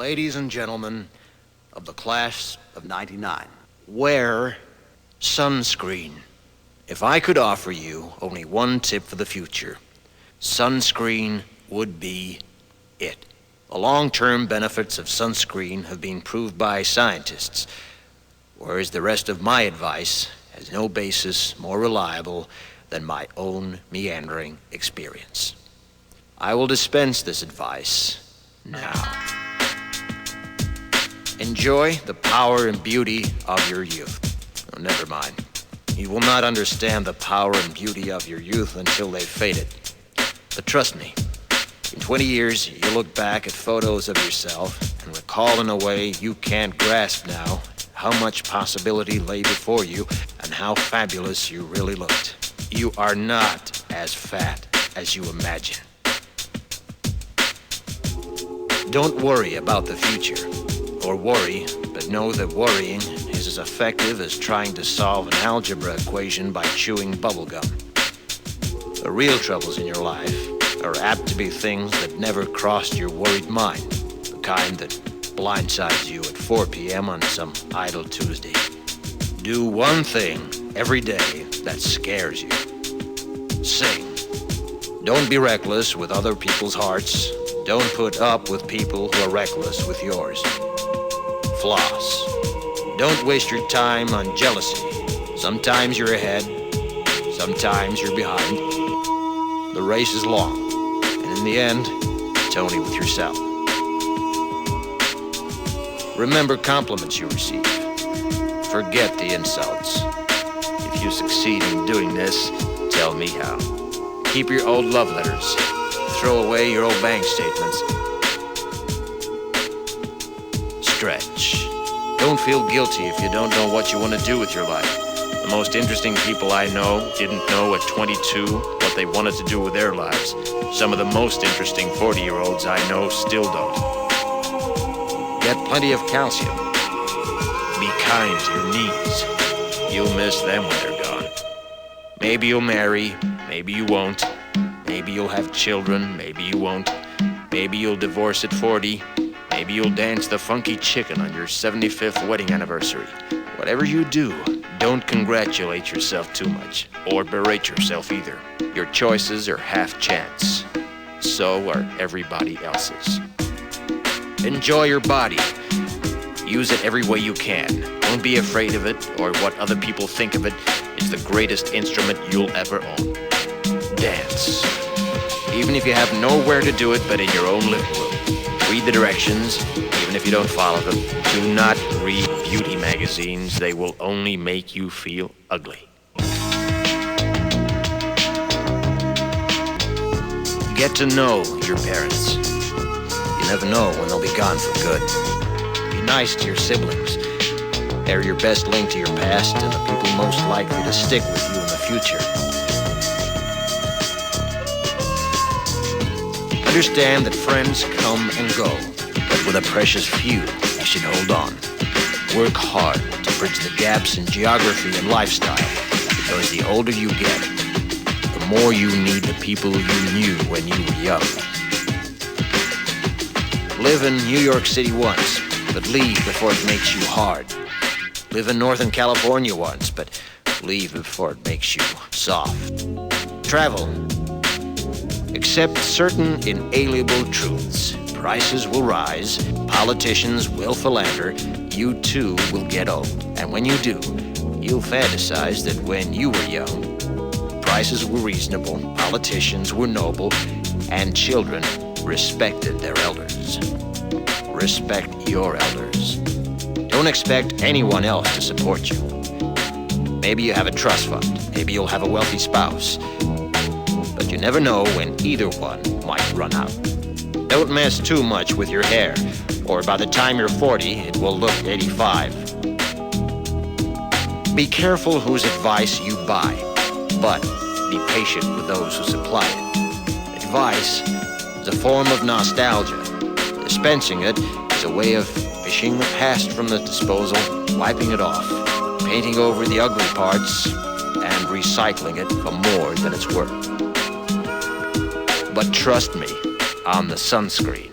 Ladies and gentlemen of the class of '99, wear sunscreen. If I could offer you only one tip for the future, sunscreen would be it. The long-term benefits of sunscreen have been proved by scientists, whereas the rest of my advice has no basis more reliable than my own meandering experience. I will dispense this advice now. Enjoy the power and beauty of your youth. Oh, never mind. You will not understand the power and beauty of your youth until they've faded. But trust me, in 20 years, you'll look back at photos of yourself and recall in a way you can't grasp now how much possibility lay before you and how fabulous you really looked. You are not as fat as you imagine. Don't worry about the future, or worry, but know that worrying is as effective as trying to solve an algebra equation by chewing bubblegum. The real troubles in your life are apt to be things that never crossed your worried mind, the kind that blindsides you at 4 p.m. on some idle Tuesday. Do one thing every day that scares you. Sing. Don't be reckless with other people's hearts. Don't put up with people who are reckless with yours. Floss. Don't waste your time on jealousy. Sometimes you're ahead, sometimes you're behind. The race is long, and in the end, it's only with yourself. Remember compliments you receive. Forget the insults. If you succeed in doing this, tell me how. Keep your old love letters. Throw away your old bank statements. Stretch. Don't feel guilty if you don't know what you want to do with your life. The most interesting people I know didn't know at 22 what they wanted to do with their lives. Some of the most interesting 40-year-olds I know still don't. Get plenty of calcium. Be kind to your knees. You'll miss them when they're gone. Maybe you'll marry, maybe you won't. Maybe you'll have children, maybe you won't. Maybe you'll divorce at 40. Maybe you'll dance the funky chicken on your 75th wedding anniversary. Whatever you do, don't congratulate yourself too much, or berate yourself either. Your choices are half chance. So are everybody else's. Enjoy your body. Use it every way you can. Don't be afraid of it, or what other people think of it. It's the greatest instrument you'll ever own. Dance. Even if you have nowhere to do it but in your own living room. Read the directions, even if you don't follow them. Do not read beauty magazines. They will only make you feel ugly. Get to know your parents. You never know when they'll be gone for good. Be nice to your siblings. They're your best link to your past and the people most likely to stick with you in the future. Understand that friends come and go, but with a precious few, you should hold on. Work hard to bridge the gaps in geography and lifestyle, because the older you get, the more you need the people you knew when you were young. Live in New York City once, but leave before it makes you hard. Live in Northern California once, but leave before it makes you soft. Travel. Accept certain inalienable truths. Prices will rise, politicians will philander, you too will get old. And when you do, you'll fantasize that when you were young, prices were reasonable, politicians were noble, and children respected their elders. Respect your elders. Don't expect anyone else to support you. Maybe you have a trust fund, maybe you'll have a wealthy spouse. But you never know when either one might run out. Don't mess too much with your hair, or by the time you're 40, it will look 85. Be careful whose advice you buy, but be patient with those who supply it. Advice is a form of nostalgia. Dispensing it is a way of fishing the past from the disposal, wiping it off, painting over the ugly parts, and recycling it for more than it's worth. But trust me on the sunscreen.